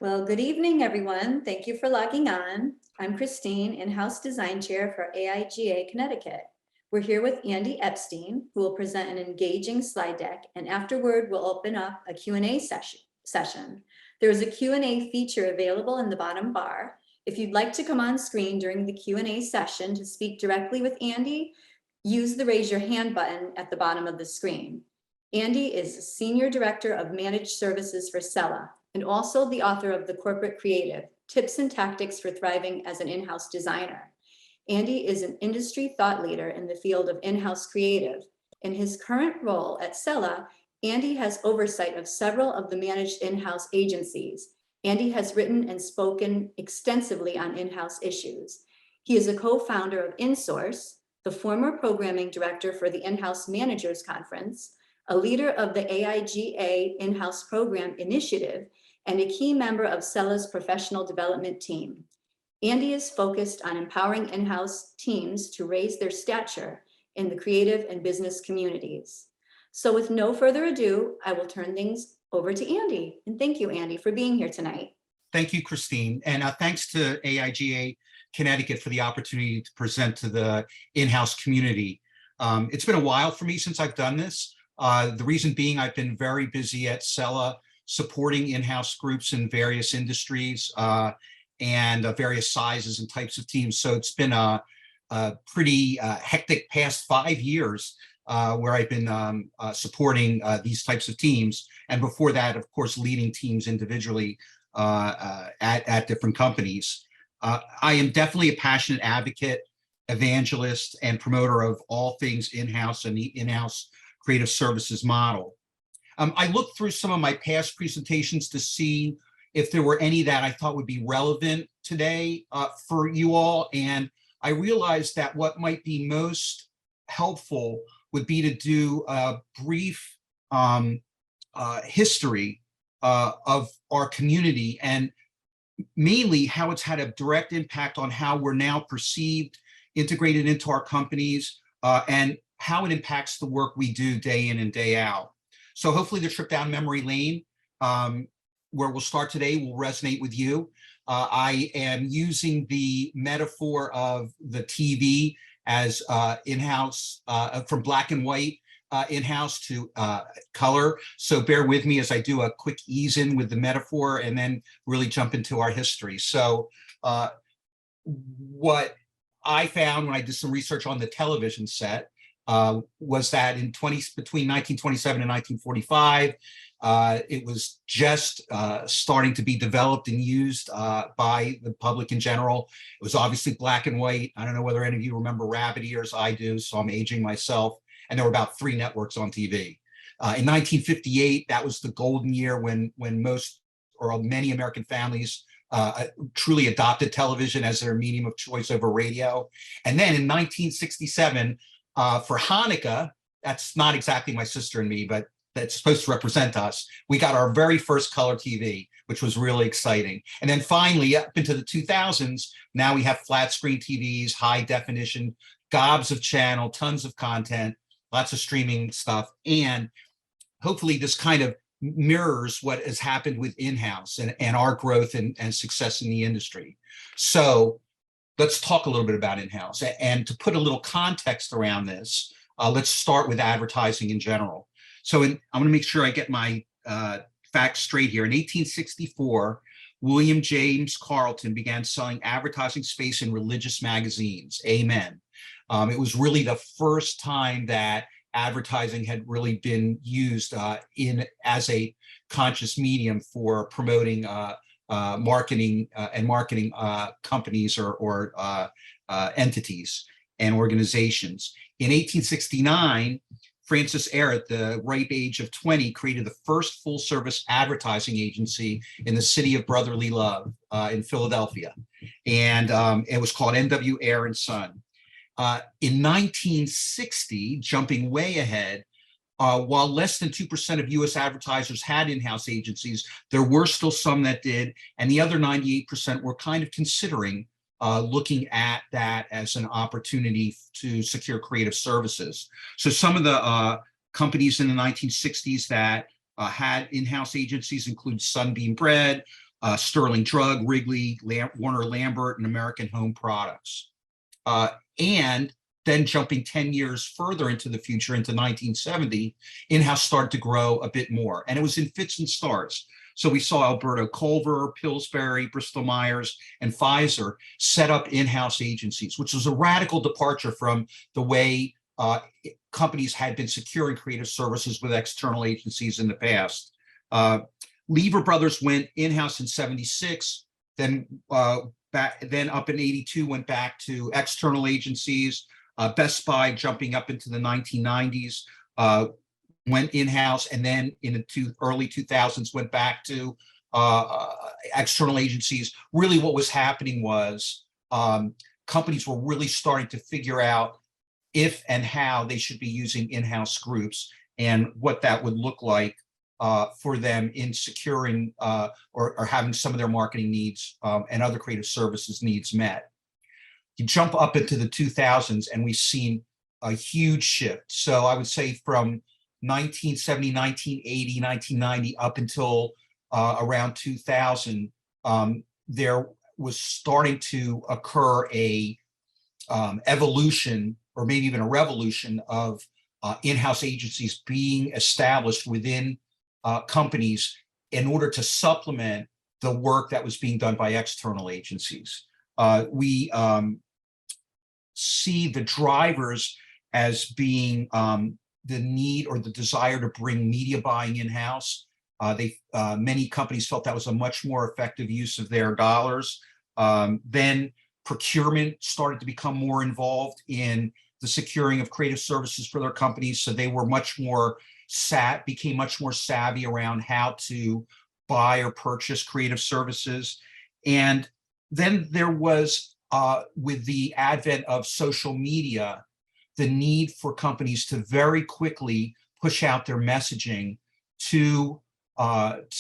Well, good evening, everyone. Thank you for logging on. I'm Christine, in-house design chair for AIGA Connecticut. We're here with Andy Epstein, who will present an engaging slide deck, and afterward we'll open up a Q&A session. There is a Q&A feature available in the bottom bar. If you'd like to come on screen during the Q&A session to speak directly with Andy, use the raise your hand button at the bottom of the screen. Andy is Senior Director of Managed Services for Cella, and also the author of The Corporate Creative, Tips and Tactics for Thriving as an In-House Designer. Andy is an industry thought leader in the field of in-house creative. In his current role at Cella, Andy has oversight of several of the managed in-house agencies. Andy has written and spoken extensively on in-house issues. He is a co-founder of InSource, the former programming director for the In-House Managers Conference, a leader of the AIGA in-house program initiative, and a key member of Cella's professional development team. Andy is focused on empowering in-house teams to raise their stature in the creative and business communities. So with no further ado, I will turn things over to Andy. And thank you, Andy, for being here tonight. Thank you, Christine. And thanks to AIGA Connecticut for the opportunity to present to the in-house community. It's been a while for me since I've done this. The reason being I've been very busy at Cella supporting in-house groups in various industries and various sizes and types of teams. So it's been a pretty hectic past 5 years where I've been supporting these types of teams. And before that, of course, leading teams individually at different companies. I am definitely a passionate advocate, evangelist, and promoter of all things in-house and the in-house creative services model. I looked through some of my past presentations to see if there were any that I thought would be relevant today for you all. And I realized that what might be most helpful would be to do a brief history of our community and mainly how it's had a direct impact on how we're now perceived, integrated into our companies, and how it impacts the work we do day in and day out. So hopefully the trip down memory lane, where we'll start today, will resonate with you. I am using the metaphor of the TV as in-house, from black and white in-house to color. So bear with me as I do a quick ease in with the metaphor and then really jump into our history. So what I found when I did some research on the television set was that between 1927 and 1945, it was just starting to be developed and used by the public in general. It was obviously black and white. I don't know whether any of you remember rabbit ears. I do, so I'm aging myself. And there were about 3 networks on TV. In 1958, that was the golden year when most or many American families truly adopted television as their medium of choice over radio. And then in 1967, for Hanukkah, that's not exactly my sister and me, but that's supposed to represent us, we got our very first color TV, which was really exciting. And then finally, up into the 2000s, now we have flat screen TVs, high definition, gobs of channel, tons of content, lots of streaming stuff. And hopefully this kind of mirrors what has happened with in-house and our growth and success in the industry. So let's talk a little bit about in-house. And to put a little context around this, let's start with advertising in general. So I'm going to make sure I get my facts straight here. In 1864, William James Carleton began selling advertising space in religious magazines. Amen. It was really the first time that advertising had really been used as a conscious medium for promoting marketing companies or entities and organizations. In 1869, Francis Eyre, at the ripe age of 20, created the first full-service advertising agency in the city of brotherly love in Philadelphia. And it was called N.W. Eyre and Son. In 1960, jumping way ahead, while less than 2% of US advertisers had in-house agencies, there were still some that did, and the other 98% were kind of considering looking at that as an opportunity to secure creative services. So some of the companies in the 1960s that had in-house agencies include Sunbeam Bread, Sterling Drug, Wrigley, Warner Lambert, and American Home Products. And then jumping 10 years further into the future, into 1970, in-house started to grow a bit more. And it was in fits and starts. So we saw Alberto Culver, Pillsbury, Bristol Myers, and Pfizer set up in-house agencies, which was a radical departure from the way companies had been securing creative services with external agencies in the past. Lever Brothers went in-house in 76, then up in 82 went back to external agencies. Best Buy, jumping up into the 1990s, went in-house, and then in the early 2000s went back to external agencies. Really what was happening was companies were really starting to figure out if and how they should be using in-house groups and what that would look like for them in securing or having some of their marketing needs and other creative services needs met. You jump up into the 2000s and we've seen a huge shift. So I would say from 1970, 1980, 1990 up until around 2000, there was starting to occur a evolution, or maybe even a revolution, of in-house agencies being established within companies in order to supplement the work that was being done by external agencies. We see the drivers as being the need or the desire to bring media buying in-house. Many companies felt that was a much more effective use of their dollars. Then procurement started to become more involved in the securing of creative services for their companies, so they were became much more savvy around how to buy or purchase creative services. And then there was, with the advent of social media, the need for companies to very quickly push out their messaging to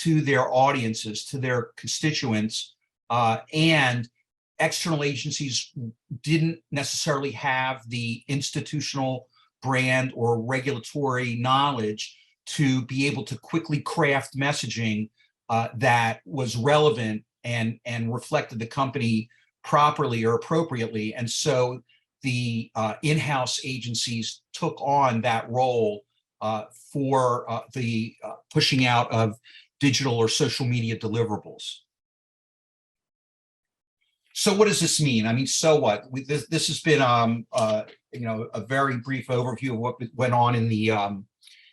their audiences, to their constituents, and external agencies didn't necessarily have the institutional brand or regulatory knowledge to be able to quickly craft messaging that was relevant and reflected the company properly or appropriately. And so the in-house agencies took on that role for the pushing out of digital or social media deliverables. So what does this mean? I mean, so what? This has been a very brief overview of what went on in the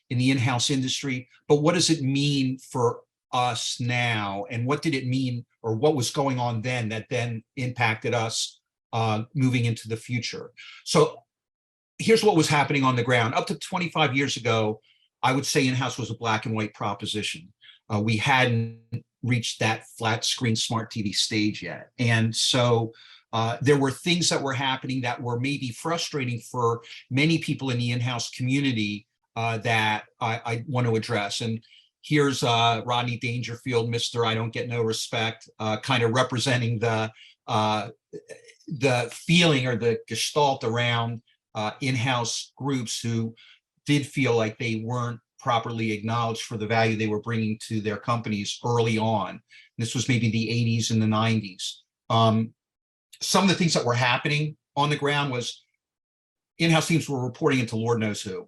in-house industry, but what does it mean for us now, and what did it mean, or what was going on then that then impacted us moving into the future? So here's what was happening on the ground. Up to 25 years ago, I would say in-house was a black and white proposition. We hadn't reached that flat screen smart TV stage yet. And so there were things that were happening that were maybe frustrating for many people in the in-house community that I want to address. And here's Rodney Dangerfield, Mr. I Don't Get No Respect, kind of representing the feeling or the gestalt around in-house groups who did feel like they weren't properly acknowledged for the value they were bringing to their companies early on. This was maybe the 80s and the 90s. Some of the things that were happening on the ground was in-house teams were reporting into Lord knows who.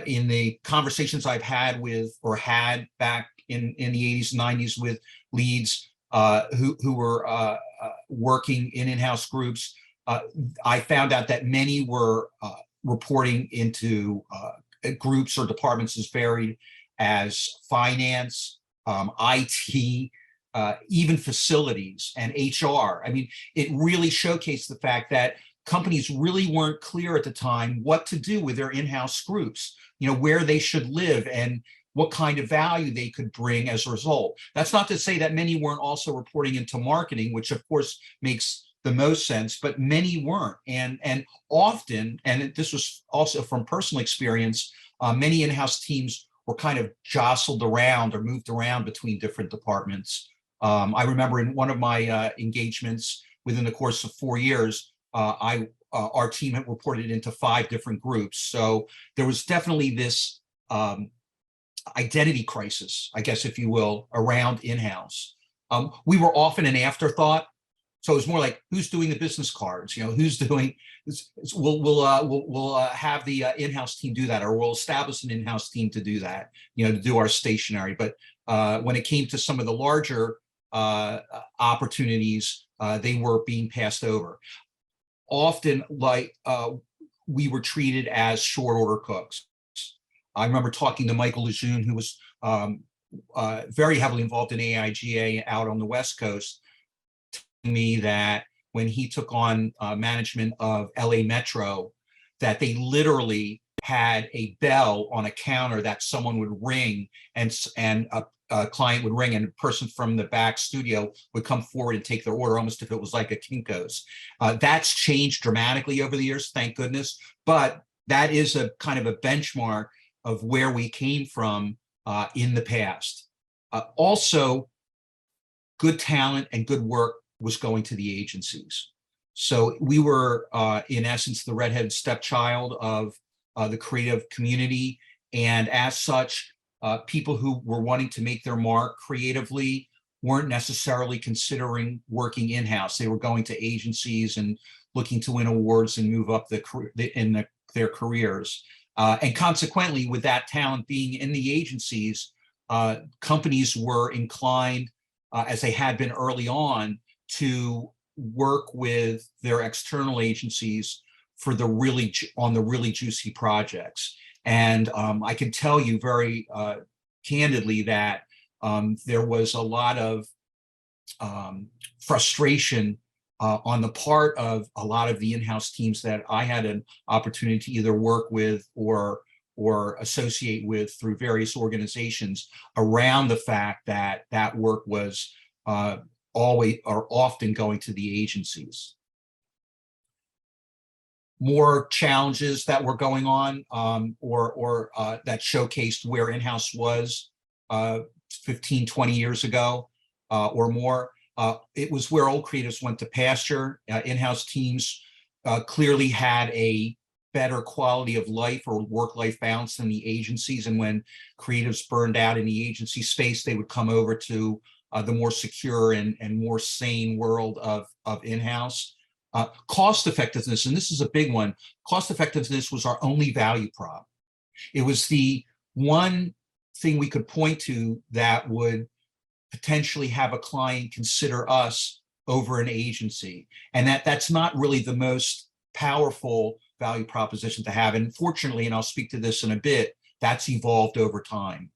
In the conversations I've had with, or had back in the 80s and 90s with leads who were working in in-house groups, I found out that many were reporting into groups or departments as varied as finance, IT, even facilities and HR. I mean, it really showcased the fact that companies really weren't clear at the time what to do with their in-house groups, where they should live and what kind of value they could bring as a result. That's not to say that many weren't also reporting into marketing, which of course makes the most sense, but many weren't. And often, and this was also from personal experience, many in-house teams were kind of jostled around or moved around between different departments. I remember in one of my engagements within the course of 4 years, our team had reported into 5 different groups. So there was definitely this identity crisis, I guess, if you will, around in-house. We were often an afterthought. So it was more like, who's doing the business cards? You know, who's doing? We'll have the in-house team do that, or we'll establish an in-house team to do that. You know, to do our stationery. But when it came to some of the larger opportunities, they were being passed over. Often, like we were treated as short order cooks. I remember talking to Michael Lejeune, who was very heavily involved in AIGA out on the West Coast, me that when he took on management of LA Metro, that they literally had a bell on a counter that someone would ring, and a client would ring, and a person from the back studio would come forward and take their order, almost if it was like a Kinko's. That's changed dramatically over the years, thank goodness. But that is a kind of a benchmark of where we came from in the past. Also, good talent and good work was going to the agencies. So we were, in essence, the redheaded stepchild of the creative community. And as such, people who were wanting to make their mark creatively weren't necessarily considering working in-house. They were going to agencies and looking to win awards and move up their careers. And consequently, with that talent being in the agencies, companies were inclined, as they had been early on, to work with their external agencies for the really juicy projects. And I can tell you very candidly that there was a lot of frustration on the part of a lot of the in-house teams that I had an opportunity to either work with or associate with through various organizations, around the fact that that work was always or often going to the agencies. More challenges that were going on, or that showcased where in-house was 15, 20 years ago or more. It was where old creatives went to pasture. In-house teams clearly had a better quality of life or work-life balance than the agencies. And when creatives burned out in the agency space, they would come over to the more secure and more sane world of in-house. Cost effectiveness, and this is a big one, cost effectiveness was our only value prop. It was the one thing we could point to that would potentially have a client consider us over an agency. And that's not really the most powerful value proposition to have. And fortunately, and I'll speak to this in a bit, that's evolved over time.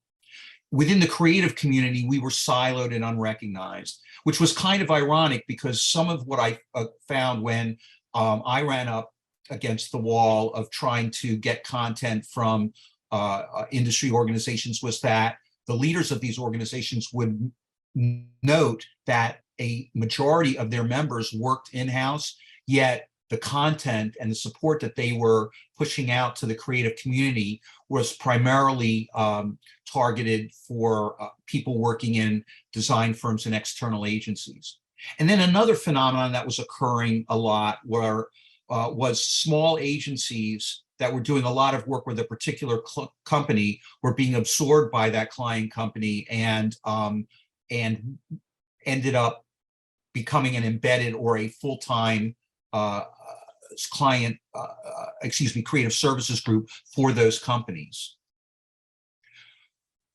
Within the creative community, we were siloed and unrecognized, which was kind of ironic, because some of what I found when I ran up against the wall of trying to get content from industry organizations was that the leaders of these organizations would note that a majority of their members worked in-house, yet the content and the support that they were pushing out to the creative community was primarily targeted for people working in design firms and external agencies. And then another phenomenon that was occurring a lot was small agencies that were doing a lot of work with a particular company were being absorbed by that client company and ended up becoming an embedded or a full-time creative services group for those companies.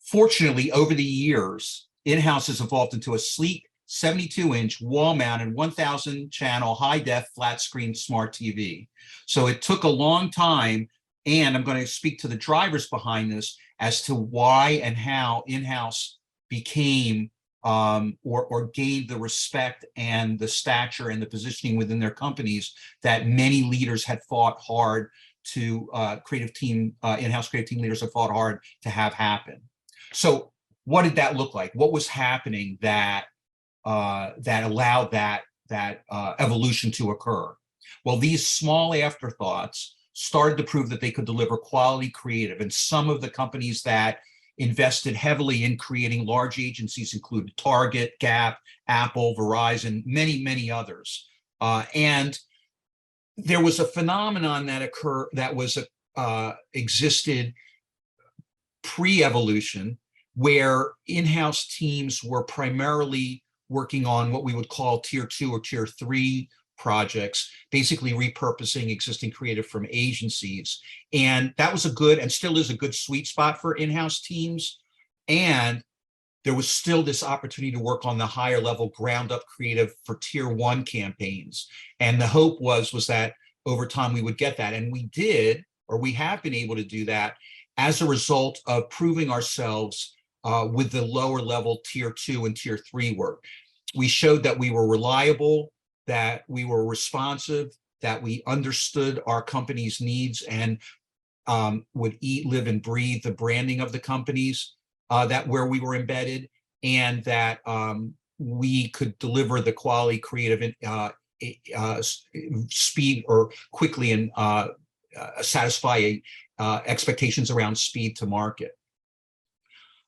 Fortunately, over the years, in-house has evolved into a sleek 72-inch wall-mounted 1,000-channel high-def flat-screen smart TV. So it took a long time, and I'm going to speak to the drivers behind this as to why and how in-house became or gained the respect and the stature and the positioning within their companies that many leaders had fought hard to, in-house creative team leaders have fought hard to have happen. So what did that look like? What was happening that allowed that evolution to occur? Well, these small afterthoughts started to prove that they could deliver quality creative, and some of the companies that invested heavily in creating large agencies included Target, Gap, Apple, Verizon, many, many others. And there was a phenomenon that existed pre-evolution, where in-house teams were primarily working on what we would call tier 2 or tier 3 projects, basically repurposing existing creative from agencies. And that was a good, and still is a good sweet spot for in-house teams. And there was still this opportunity to work on the higher level ground up creative for tier 1 campaigns. And the hope was that over time we would get that. And we did, or we have been able to do that as a result of proving ourselves with the lower level tier 2 and tier 3 work. We showed that we were reliable, that we were responsive, that we understood our company's needs and would eat, live, and breathe the branding of the companies that where we were embedded, and that we could deliver the quality, creative, speed, or quickly, and satisfy expectations around speed to market.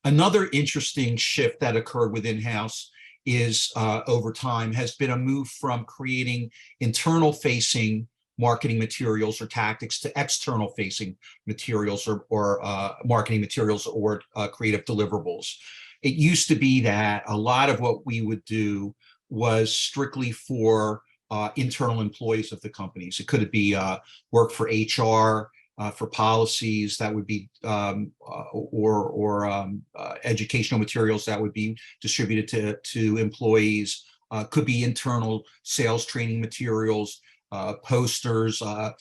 Another interesting shift that occurred with in-house is over time has been a move from creating internal facing marketing materials or tactics to external facing materials or marketing materials or creative deliverables. It used to be that a lot of what we would do was strictly for internal employees of the companies. It could be work for HR, for policies that would be, educational materials that would be distributed to employees. Could be internal sales training materials, posters, a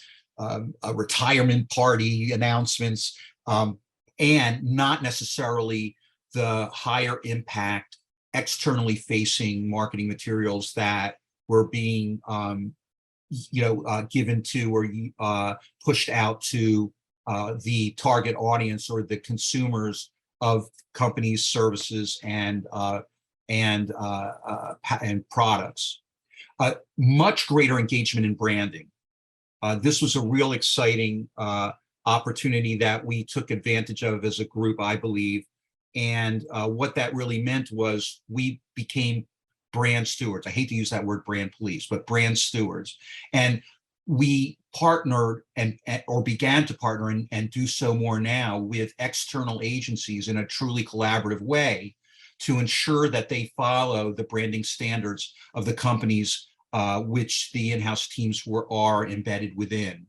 retirement party announcements, and not necessarily the higher impact externally facing marketing materials that were being given to or pushed out to the target audience or the consumers of companies, services, and products. Much greater engagement in branding. This was a real exciting opportunity that we took advantage of as a group, I believe. And what that really meant was we became brand stewards. I hate to use that word brand police, but brand stewards. And we partnered or began to partner and do so more now with external agencies in a truly collaborative way to ensure that they follow the branding standards of the companies which the in-house teams are embedded within.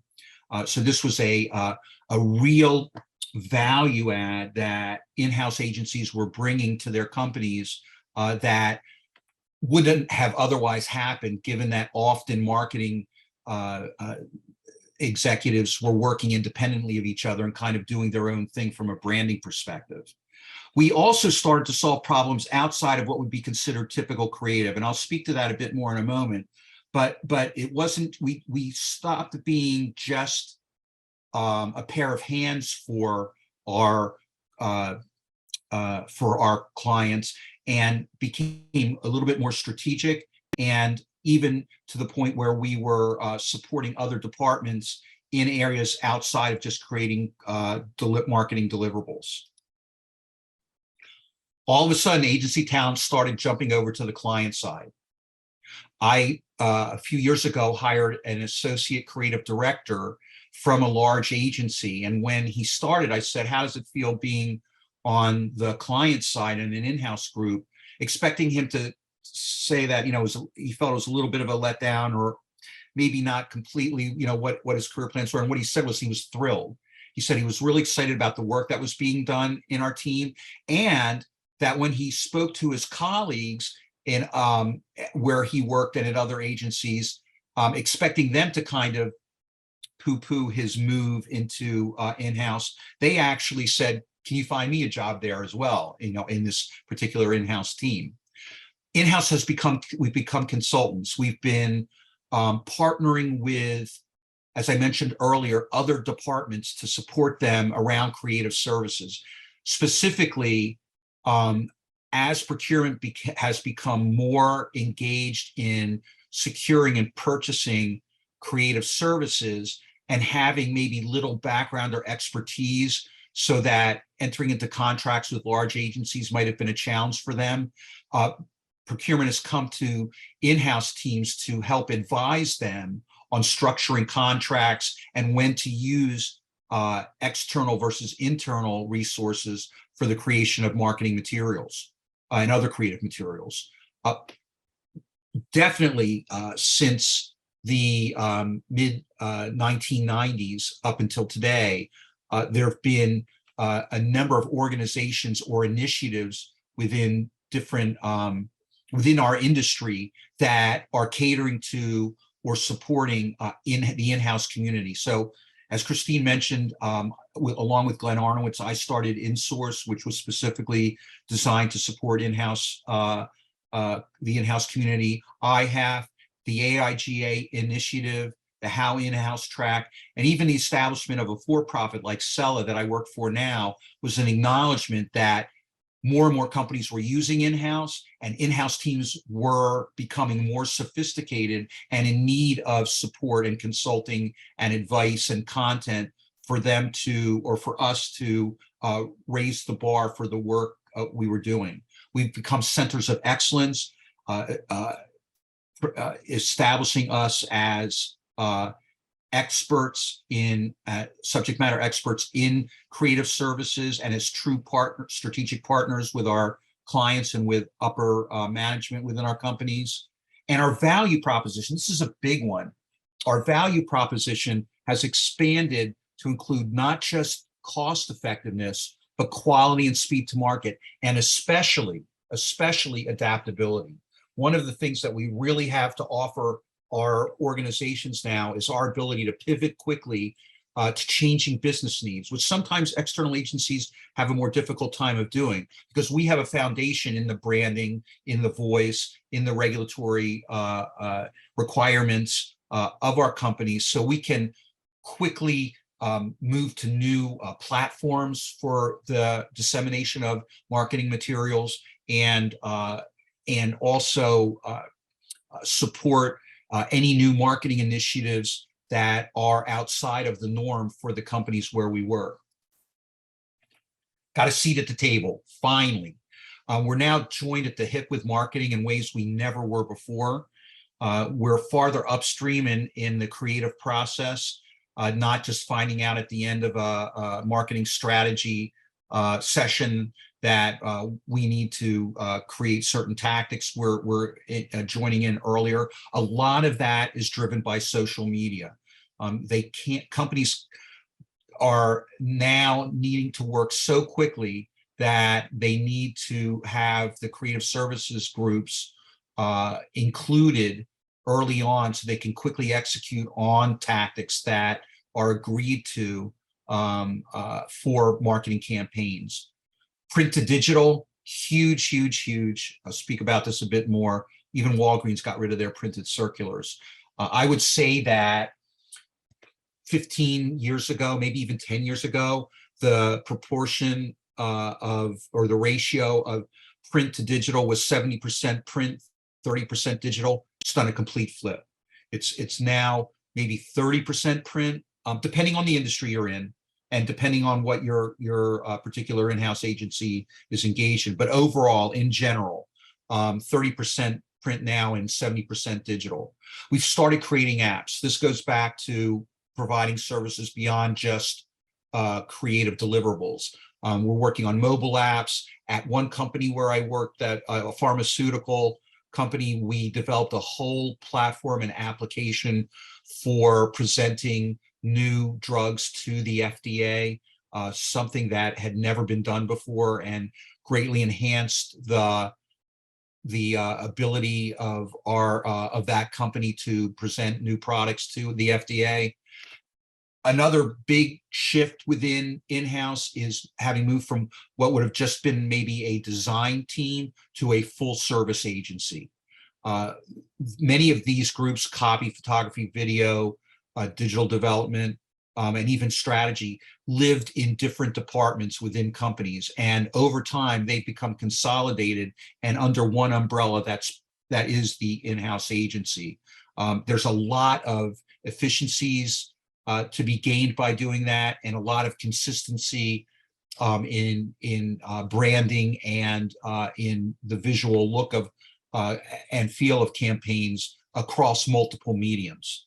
So this was a real value add that in-house agencies were bringing to their companies that wouldn't have otherwise happened, given that often marketing executives were working independently of each other and kind of doing their own thing from a branding perspective. We also started to solve problems outside of what would be considered typical creative, and I'll speak to that a bit more in a moment. But it wasn't, we stopped being just a pair of hands for our clients and became a little bit more strategic, and even to the point where we were supporting other departments in areas outside of just creating marketing deliverables. All of a sudden, agency talent started jumping over to the client side. I, a few years ago, hired an associate creative director from a large agency. And when he started, I said, how does it feel being on the client side in an in-house group, expecting him to say that, he felt it was a little bit of a letdown, or maybe not completely, what his career plans were. And what he said was he was thrilled. He said he was really excited about the work that was being done in our team, and that when he spoke to his colleagues in where he worked and at other agencies, expecting them to kind of poo-poo his move into in-house, they actually said, can you find me a job there as well, in this particular in-house team. In-house we've become consultants. We've been partnering with, as I mentioned earlier, other departments to support them around creative services. Specifically, as procurement has become more engaged in securing and purchasing creative services and having maybe little background or expertise, so that entering into contracts with large agencies might have been a challenge for them. Procurement has come to in-house teams to help advise them on structuring contracts and when to use external versus internal resources for the creation of marketing materials and other creative materials. definitely since the mid 1990s up until today, there have been a number of organizations or initiatives within different within our industry that are catering to or supporting in the in-house community. So as Christine mentioned, along with Glenn Arnowitz, I started InSource, which was specifically designed to support in-house the in-house community. IHAF, the AIGA initiative, the How In-House track, and even the establishment of a for-profit like Sella that I work for now was an acknowledgement that more and more companies were using in-house, and in-house teams were becoming more sophisticated and in need of support and consulting and advice and content for them to, or for us to raise the bar for the work we were doing. We've become centers of excellence, establishing us as experts in subject matter experts in creative services and as true strategic partners with our clients and with upper management within our companies. And our value proposition, this is a big one. Our value proposition has expanded to include not just cost effectiveness, but quality and speed to market, and especially adaptability. One of the things that we really have to offer our organizations now is our ability to pivot quickly to changing business needs, which sometimes external agencies have a more difficult time of doing, because we have a foundation in the branding, in the voice, in the regulatory requirements of our companies, so we can quickly move to new platforms for the dissemination of marketing materials, and also support any new marketing initiatives that are outside of the norm for the companies where we were. Got a seat at the table, finally. We're now joined at the hip with marketing in ways we never were before. We're farther upstream in the creative process, not just finding out at the end of a marketing strategy session that we need to create certain tactics. We're joining in earlier. A lot of that is driven by social media. Companies are now needing to work so quickly that they need to have the creative services groups included early on so they can quickly execute on tactics that are agreed to for marketing campaigns. Print to digital, huge. I'll speak about this a bit more. Even Walgreens got rid of their printed circulars. I would say that 15 years ago, maybe even 10 years ago, the proportion or the ratio of print to digital was 70% print, 30% digital. It's done a complete flip. It's now maybe 30% print, depending on the industry you're in, and depending on what your particular in-house agency is engaged in. But overall, in general, 30% print now and 70% digital. We've started creating apps. This goes back to providing services beyond just creative deliverables. We're working on mobile apps. At one company where I worked, at a pharmaceutical company, we developed a whole platform and application for presenting new drugs to the FDA, something that had never been done before, and greatly enhanced the ability of that company to present new products to the FDA. Another big shift within in-house is having moved from what would have just been maybe a design team to a full service agency. Many of these groups, copy, photography, video, digital development, and even strategy, lived in different departments within companies. And over time, they've become consolidated and under one umbrella that is the in-house agency. There's a lot of efficiencies to be gained by doing that, and a lot of consistency in branding and in the visual look of and feel of campaigns across multiple mediums.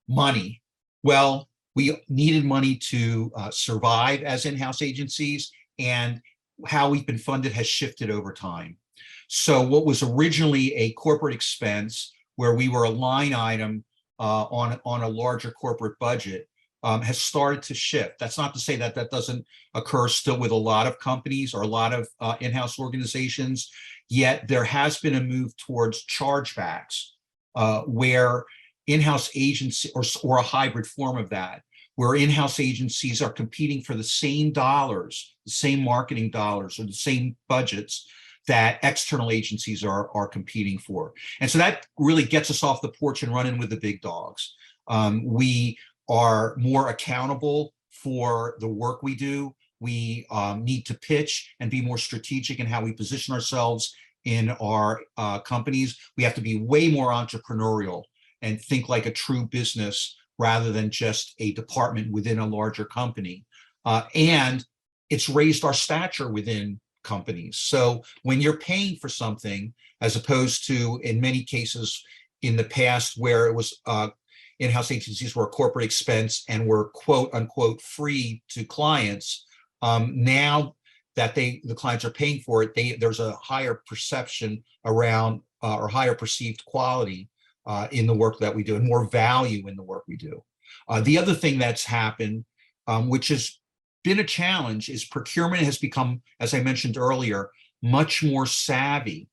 Money. Well, we needed money to survive as in-house agencies, and how we've been funded has shifted over time. So what was originally a corporate expense where we were a line item on a larger corporate budget has started to shift. That's not to say that that doesn't occur still with a lot of companies or a lot of in-house organizations, yet there has been a move towards chargebacks where in-house agency or a hybrid form of that, where in-house agencies are competing for the same dollars, the same marketing dollars, or the same budgets that external agencies are competing for. And so that really gets us off the porch and running with the big dogs. We are more accountable for the work we do. We need to pitch and be more strategic in how we position ourselves in our companies. We have to be way more entrepreneurial and think like a true business rather than just a department within a larger company. And it's raised our stature within companies. So when you're paying for something, as opposed to in many cases in the past where it was in-house agencies were a corporate expense and were quote unquote free to clients, now that the clients are paying for it, there's a higher perception around or higher perceived quality in the work that we do and more value in the work we do. The other thing that's happened, which has been a challenge, is procurement has become, as I mentioned earlier, much more savvy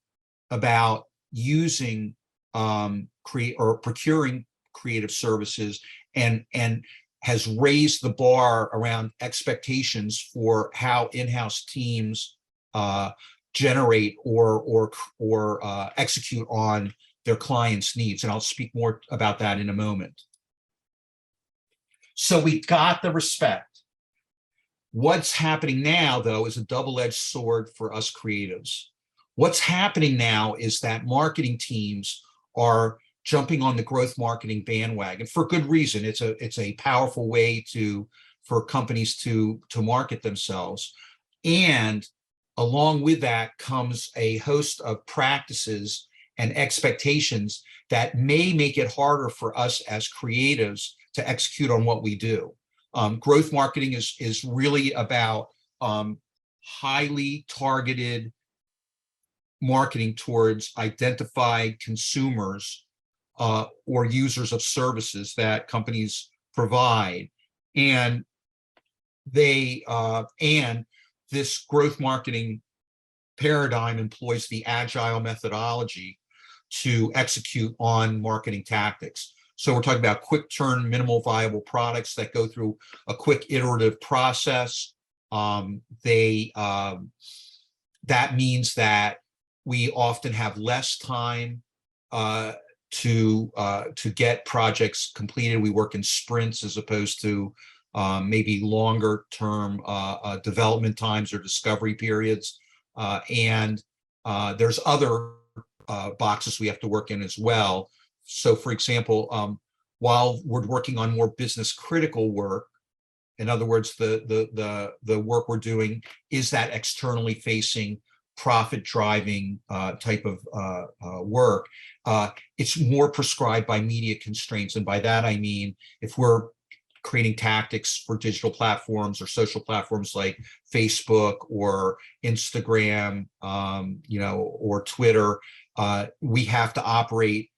about using procuring creative services and has raised the bar around expectations for how in-house teams generate or execute on their clients' needs. And I'll speak more about that in a moment. So we got the respect. What's happening now, though, is a double-edged sword for us creatives. What's happening now is that marketing teams are jumping on the growth marketing bandwagon for good reason. It's a powerful way for companies to market themselves. And along with that comes a host of practices and expectations that may make it harder for us as creatives to execute on what we do. Growth marketing is really about highly targeted marketing towards identified consumers or users of services that companies provide. And this growth marketing paradigm employs the agile methodology to execute on marketing tactics. So we're talking about quick turn, minimal viable products that go through a quick iterative process. That means that we often have less time to get projects completed. We work in sprints as opposed to maybe longer term development times or discovery periods. And there's other boxes we have to work in as well. So for example, while we're working on more business critical work, in other words, the work we're doing is that externally facing, profit driving type of work, it's more prescribed by media constraints. And by that, I mean, if we're creating tactics for digital platforms or social platforms like Facebook or Instagram, or Twitter, we have to operate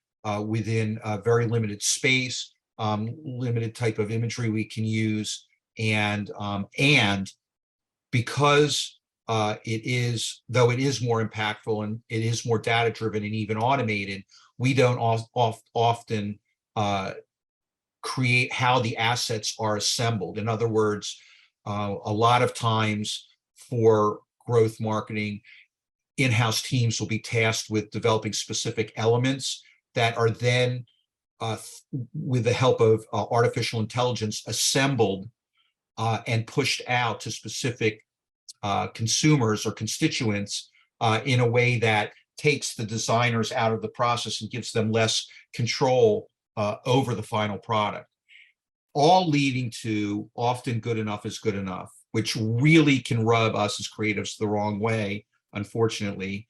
within a very limited space, limited type of imagery we can use, and because though it is more impactful and it is more data driven and even automated, we don't often create how the assets are assembled. In other words, a lot of times for growth marketing, in-house teams will be tasked with developing specific elements that are then, with the help of artificial intelligence, assembled and pushed out to specific consumers or constituents in a way that takes the designers out of the process and gives them less control over the final product, all leading to often good enough is good enough, which really can rub us as creatives the wrong way, unfortunately,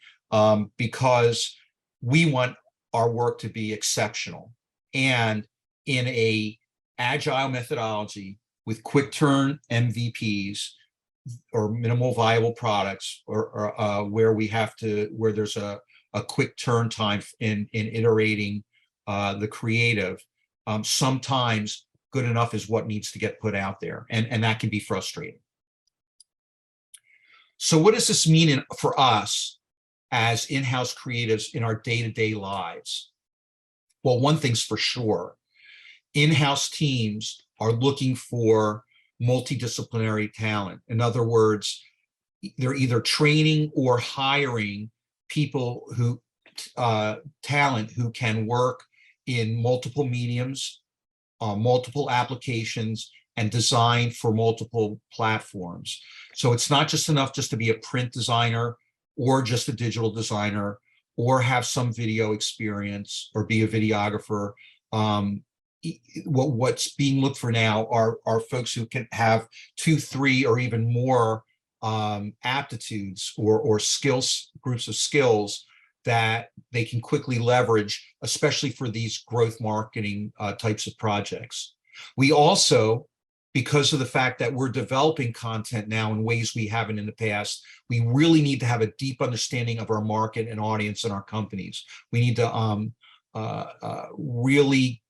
because we want our work to be exceptional. And in a agile methodology with quick turn MVPs, or minimal viable products, or where there's a quick turn time in iterating the creative, sometimes good enough is what needs to get put out there, and that can be frustrating. So what does this mean for us as in-house creatives in our day-to-day lives? Well, one thing's for sure, in-house teams are looking for multidisciplinary talent. In other words, they're either training or hiring people who talent who can work in multiple mediums, multiple applications, and design for multiple platforms. So it's not just enough just to be a print designer or just a digital designer or have some video experience or be a videographer. What's being looked for now are folks who can have 2, 3, or even more aptitudes or skills, groups of skills that they can quickly leverage, especially for these growth marketing types of projects. We also, because of the fact that we're developing content now in ways we haven't in the past, we really need to have a deep understanding of our market and audience and our companies. We need to really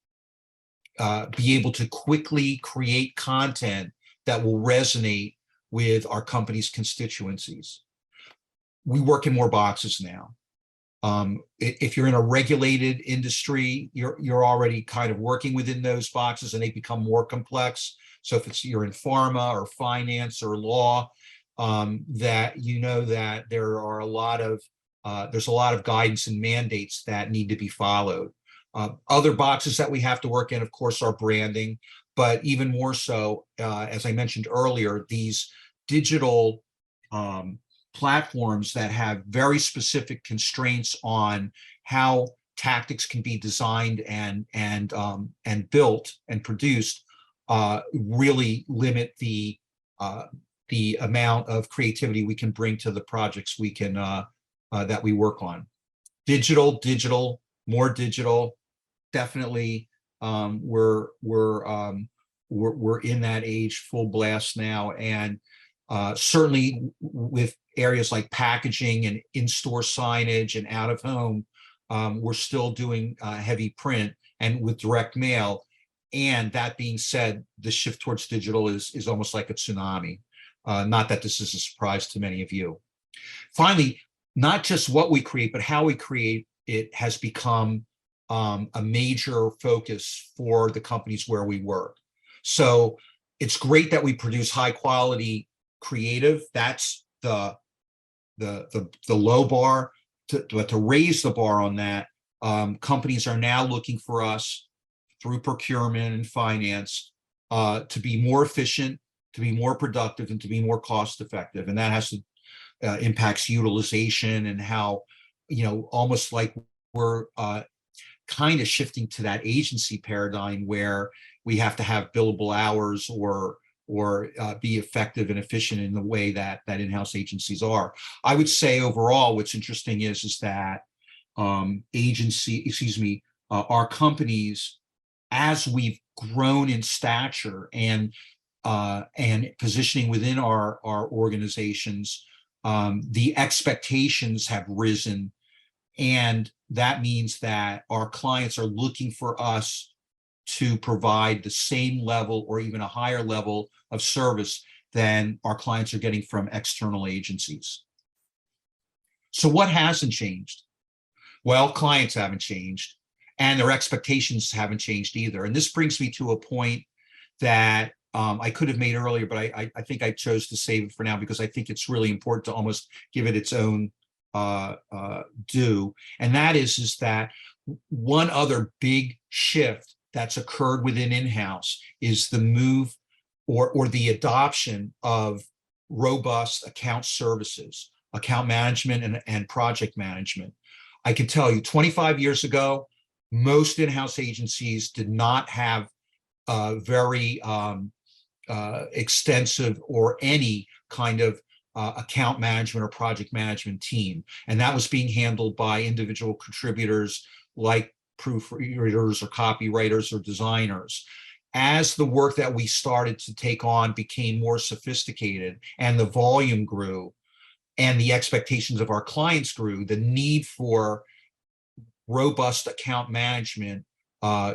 be able to quickly create content that will resonate with our company's constituencies. We work in more boxes now. If you're in a regulated industry, you're already kind of working within those boxes, and they become more complex. So if you're in pharma or finance or law, that you know that there are there's a lot of guidance and mandates that need to be followed. Other boxes that we have to work in, of course, are branding, but even more so, as I mentioned earlier, these digital platforms that have very specific constraints on how tactics can be designed and built and produced really limit the amount of creativity we can bring to the projects we can that we work on. Digital, more digital. Definitely, we're in that age full blast now, and certainly with areas like packaging and in-store signage and out of home, we're still doing heavy print and with direct mail. And that being said, the shift towards digital is almost like a tsunami. Not that this is a surprise to many of you. Finally, not just what we create, but how we create it has become a major focus for the companies where we work. So it's great that we produce high quality creative. That's the low bar. To raise the bar on that, companies are now looking for us through procurement and finance to be more efficient, to be more productive, and to be more cost effective. And that has to impacts utilization and how, almost like we're kind of shifting to that agency paradigm where we have to have billable hours or be effective and efficient in the way that in-house agencies are. I would say overall, what's interesting is that our companies, as we've grown in stature and positioning within our organizations, the expectations have risen, and that means that our clients are looking for us to provide the same level or even a higher level of service than our clients are getting from external agencies. So what hasn't changed? Well, clients haven't changed, and their expectations haven't changed either. And this brings me to a point that I could have made earlier, but I think I chose to save it for now because I think it's really important to almost give it its own due. And that is that one other big shift that's occurred within in-house is the move or the adoption of robust account services, account management and project management. I can tell you 25 years ago, most in-house agencies did not have very extensive or any kind of account management or project management team. And that was being handled by individual contributors like proofreaders or copywriters or designers. as the work that we started to take on became more sophisticated and the volume grew and the expectations of our clients grew, the need for robust account management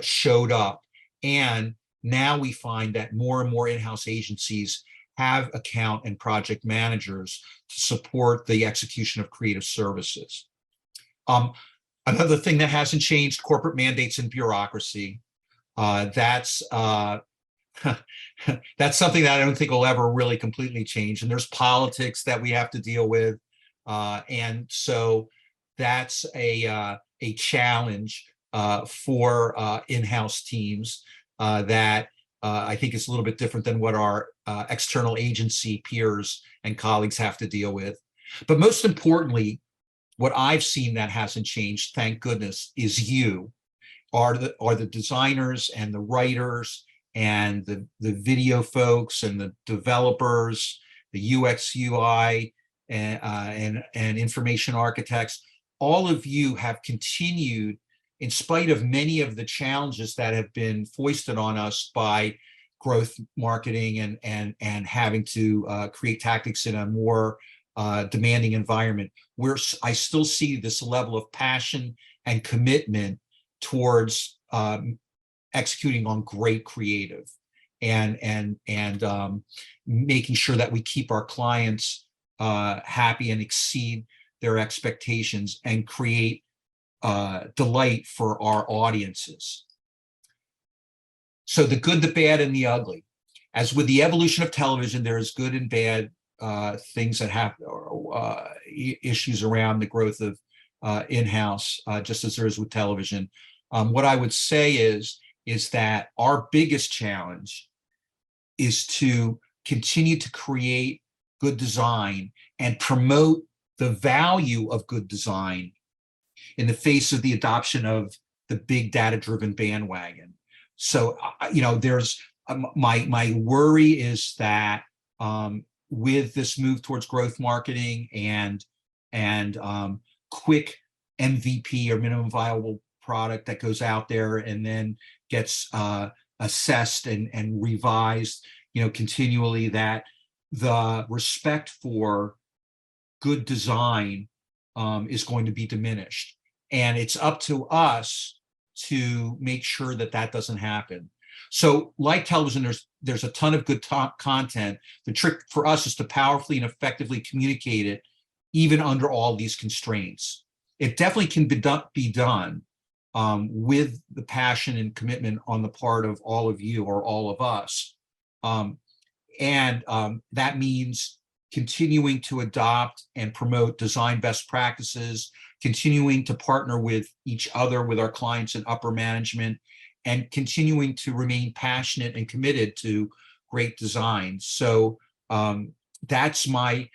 showed up. And now we find that more and more in-house agencies have account and project managers to support the execution of creative services. Another thing that hasn't changed, corporate mandates and bureaucracy. That's that's something that I don't think will ever really completely change. And there's politics that we have to deal with. And so that's a challenge for in-house teams that I think is a little bit different than what our external agency peers and colleagues have to deal with. But most importantly, what I've seen that hasn't changed, thank goodness, is you are the designers and the writers and the video folks and the developers, the UX, UI, and information architects. All of you have continued, in spite of many of the challenges that have been foisted on us by growth marketing and having to create tactics in a more demanding environment, where I still see this level of passion and commitment towards executing on great creative and making sure that we keep our clients happy and exceed their expectations and create delight for our audiences. So the good, the bad, and the ugly. As with the evolution of television, there is good and bad things that have issues around the growth of in-house, just as there is with television. What I would say is that our biggest challenge is to continue to create good design and promote the value of good design in the face of the adoption of the big data-driven bandwagon. So, there's my worry is that with this move towards growth marketing and quick MVP or minimum viable product that goes out there and then gets assessed and revised, continually, that the respect for good design is going to be diminished. And it's up to us to make sure that that doesn't happen. So like television, there's a ton of good content. The trick for us is to powerfully and effectively communicate it, even under all these constraints. It definitely can be done with the passion and commitment on the part of all of you or all of us. That means continuing to adopt and promote design best practices, continuing to partner with each other, with our clients and upper management, and continuing to remain passionate and committed to great design. So that's my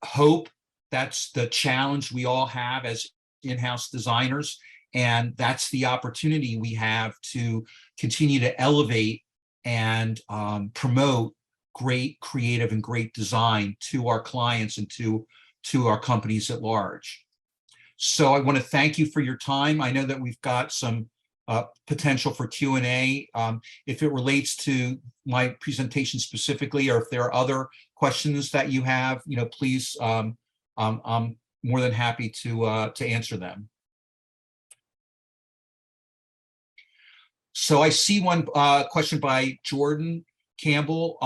hope. That's the challenge we all have as in-house designers. And that's the opportunity we have to continue to elevate and promote great creative and great design to our clients and to our companies at large. So I want to thank you for your time. I know that we've got some potential for Q&A. If it relates to my presentation specifically, or if there are other questions that you have, please, I'm more than happy to answer them. So I see one question by Jordan Campbell.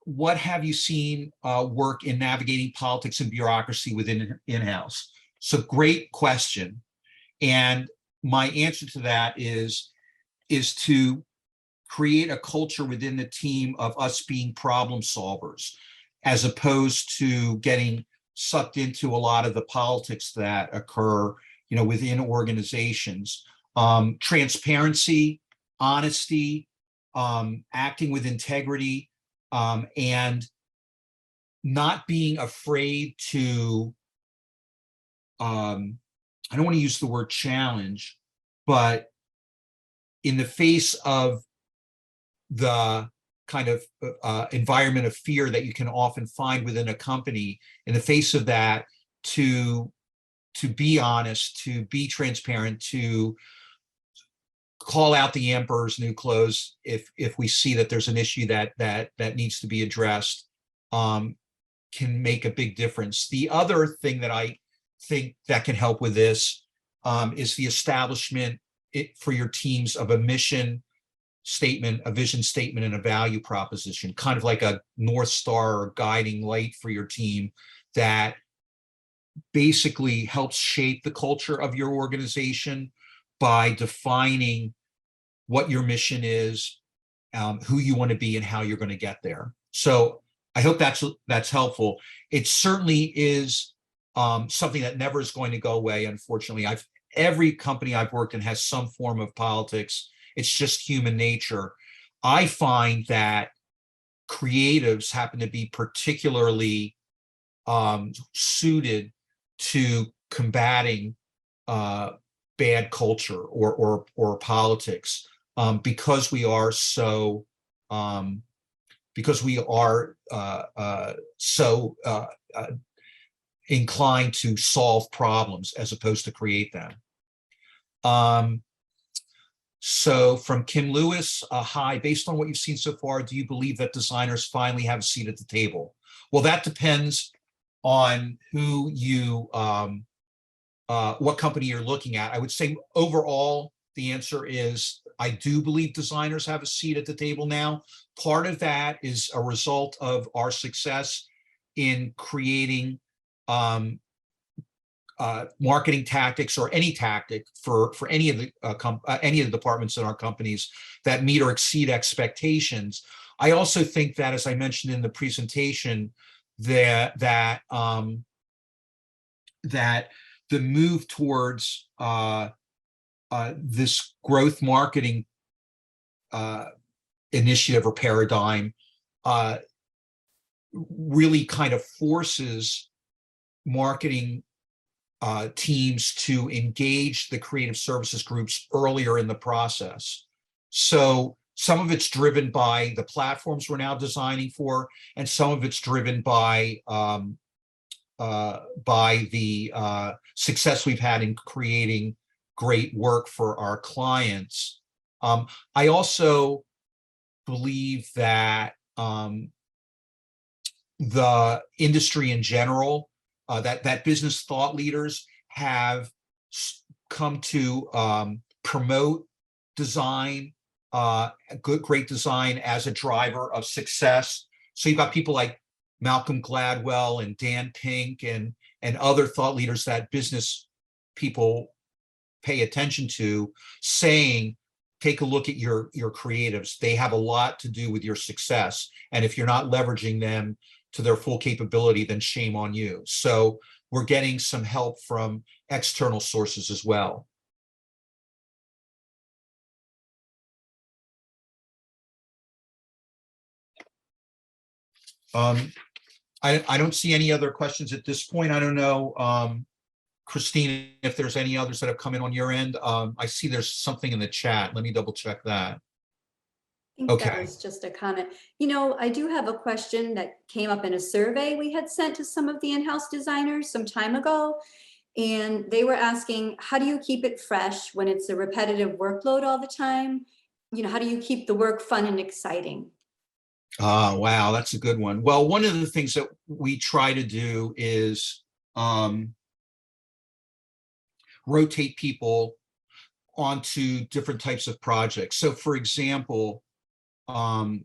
What have you seen work in navigating politics and bureaucracy within in-house? So great question. And my answer to that is to create a culture within the team of us being problem solvers, as opposed to getting sucked into a lot of the politics that occur, within organizations. Transparency, honesty, acting with integrity, and not being afraid to, I don't want to use the word challenge, but in the face of the kind of environment of fear that you can often find within a company, in the face of that, to be honest, to be transparent, to call out the emperor's new clothes if we see that there's an issue that needs to be addressed, can make a big difference. The other thing that I think that can help with this is the establishment for your teams of a mission statement, a vision statement, and a value proposition, kind of like a North Star or guiding light for your team that basically helps shape the culture of your organization by defining what your mission is, who you want to be, and how you're going to get there. So I hope that's helpful. It certainly is something that never is going to go away. Unfortunately, every company I've worked in has some form of politics. It's just human nature. I find that creatives happen to be particularly suited to combating bad culture or politics because we are so inclined to solve problems as opposed to create them. So from Kim Lewis, hi, based on what you've seen so far, do you believe that designers finally have a seat at the table? Well, that depends on who you, what company you're looking at. I would say overall, the answer is I do believe designers have a seat at the table now. Part of that is a result of our success in creating marketing tactics or any tactic for any of the departments in our companies that meet or exceed expectations. I also think that, as I mentioned in the presentation, that the move towards this growth marketing initiative or paradigm really kind of forces marketing teams to engage the creative services groups earlier in the process. So some of it's driven by the platforms we're now designing for, and some of it's driven by the success we've had in creating great work for our clients. I also believe that the industry in general, that business thought leaders have come to promote design, great design as a driver of success. So you've got people like Malcolm Gladwell and Dan Pink and other thought leaders that business people pay attention to, saying, take a look at your creatives. They have a lot to do with your success. And if you're not leveraging them to their full capability, then shame on you. So we're getting some help from external sources as well. I don't see any other questions at this point. I don't know, Christine, if there's any others that have come in on your end. I see there's something in the chat. Let me double check that. I think that was just a comment. You know, I do have a question that came up in a survey we had sent to some of the in-house designers some time ago. And they were asking, how do you keep it fresh when it's a repetitive workload all the time? You know, how do you keep the work fun and exciting? Wow, that's a good one. Well, one of the things that we try to do is rotate people onto different types of projects. So for example, and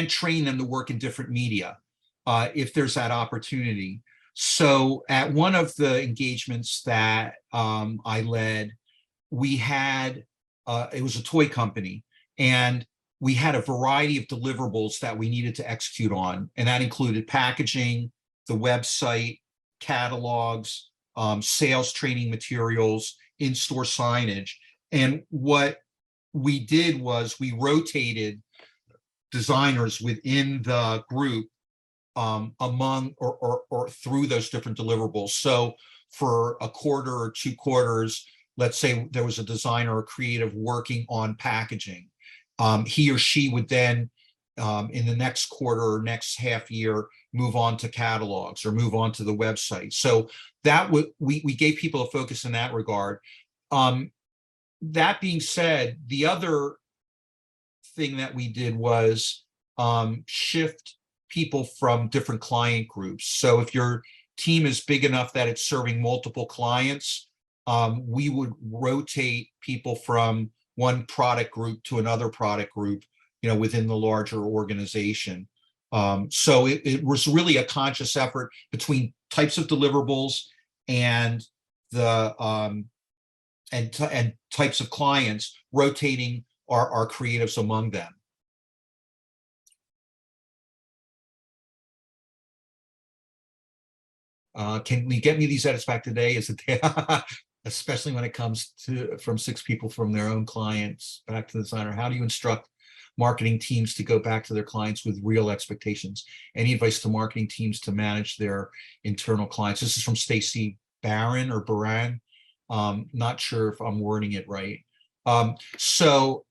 train them to work in different media if there's that opportunity. So at one of the engagements that I led, we had, it was a toy company, and we had a variety of deliverables that we needed to execute on. And that included packaging, the website, catalogs, sales training materials, in-store signage. And what we did was we rotated designers within the group among or through those different deliverables. So for a quarter or 2 quarters, let's say there was a designer or creative working on packaging. He or she would then, in the next quarter or next half year, move on to catalogs or move on to the website. So that we gave people a focus in that regard. that being said, the other thing that we did was shift people from different client groups. So if your team is big enough that it's serving multiple clients, we would rotate people from one product group to another product group, within the larger organization. So it was really a conscious effort between types of deliverables and the and types of clients, rotating our creatives among them. Can we get me these edits back today? Is it especially when it comes to from 6 people from their own clients back to the designer? How do you instruct marketing teams to go back to their clients with real expectations? Any advice to marketing teams to manage their internal clients? This is from Stacy Barron or Baran. Not sure if I'm wording it right. So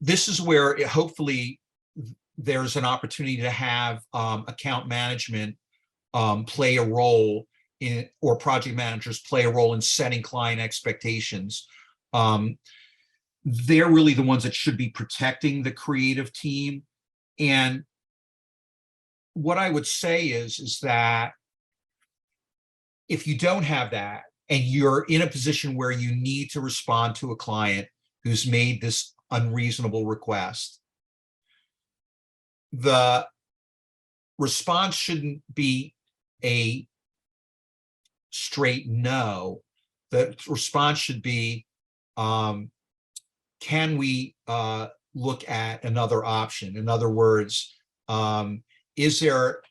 this is where hopefully there's an opportunity to have account management play a role in, or project managers play a role in setting client expectations. They're really the ones that should be protecting the creative team. And what I would say is that if you don't have that and you're in a position where you need to respond to a client who's made this unreasonable request, the response shouldn't be a straight no. The response should be, can we look at another option? In other words, is there,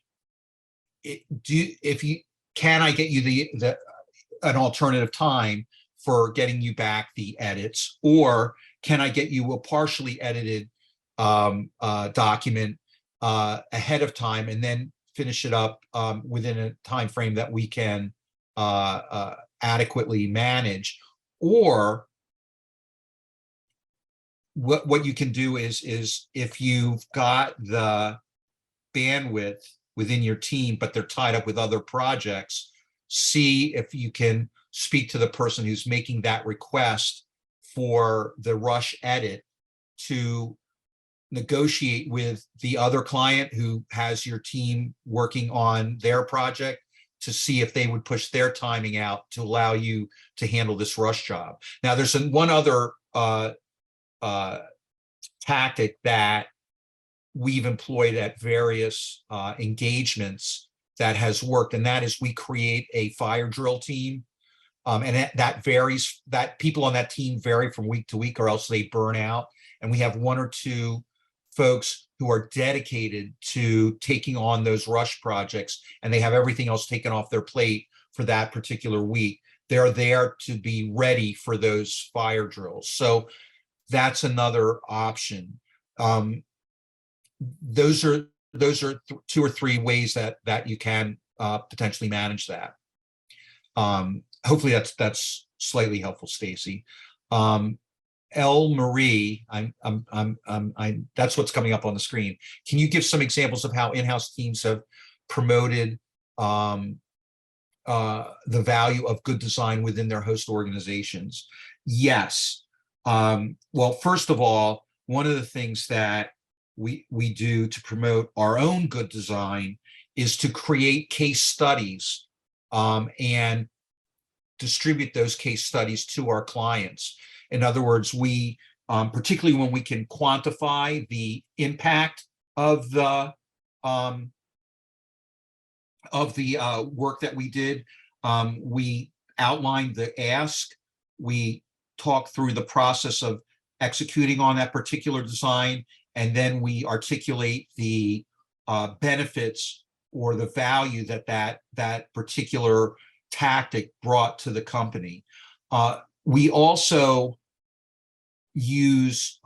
can I get you an alternative time for getting you back the edits, or can I get you a partially edited document ahead of time and then finish it up within a time frame that we can adequately manage? Or what you can do is if you've got the bandwidth within your team, but they're tied up with other projects, see if you can speak to the person who's making that request for the rush edit to negotiate with the other client who has your team working on their project to see if they would push their timing out to allow you to handle this rush job. Now, there's one other tactic that we've employed at various engagements that has worked, and that is we create a fire drill team. And that varies, that people on that team vary from week to week, or else they burn out. And we have 1 or 2 folks who are dedicated to taking on those rush projects, and they have everything else taken off their plate for that particular week. They're there to be ready for those fire drills. So that's another option. Those are 2 or 3 ways that you can potentially manage that. Hopefully that's slightly helpful, Stacy. L. Marie, that's what's coming up on the screen. Can you give some examples of how in-house teams have promoted the value of good design within their host organizations? Yes. Well, first of all, one of the things that we do to promote our own good design is to create case studies and distribute those case studies to our clients. In other words, we, particularly when we can quantify the impact of the work that we did, we outline the ask, we talk through the process of executing on that particular design, and then we articulate the benefits or the value that particular tactic brought to the company. We also use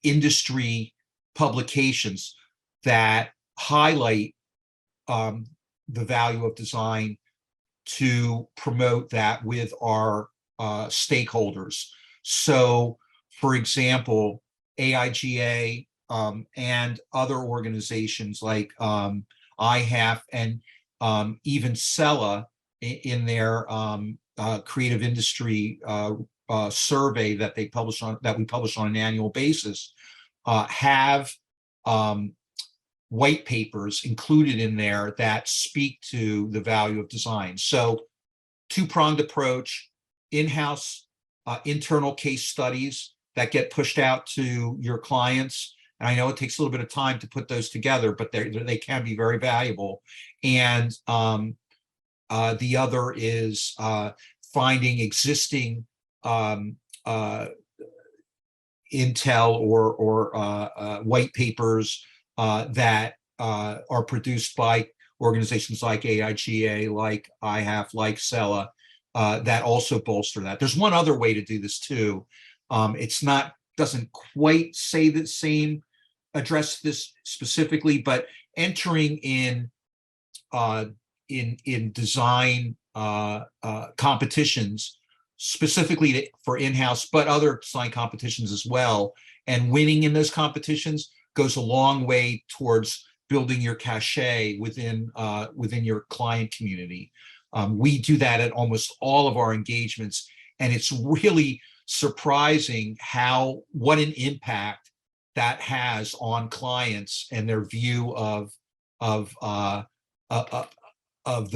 industry publications that highlight the value of design to promote that with our stakeholders. So, for example, AIGA and other organizations like IHAF and even Sella in their creative industry survey that we publish on an annual basis, have white papers included in there that speak to the value of design. So two-pronged approach, in-house internal case studies that get pushed out to your clients. And I know it takes a little bit of time to put those together, but they can be very valuable. And the other is finding existing intel or white papers that are produced by organizations like AIGA, like IHAF, like Sella, that also bolster that. There's one other way to do this too. It's not, doesn't quite say the same, address this specifically, but entering in design competitions, specifically for in-house, but other design competitions as well. And winning in those competitions goes a long way towards building your cachet within your client community. We do that at almost all of our engagements, and it's really surprising what an impact that has on clients and their view of the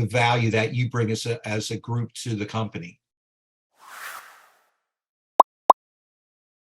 value that you bring as a group to the company.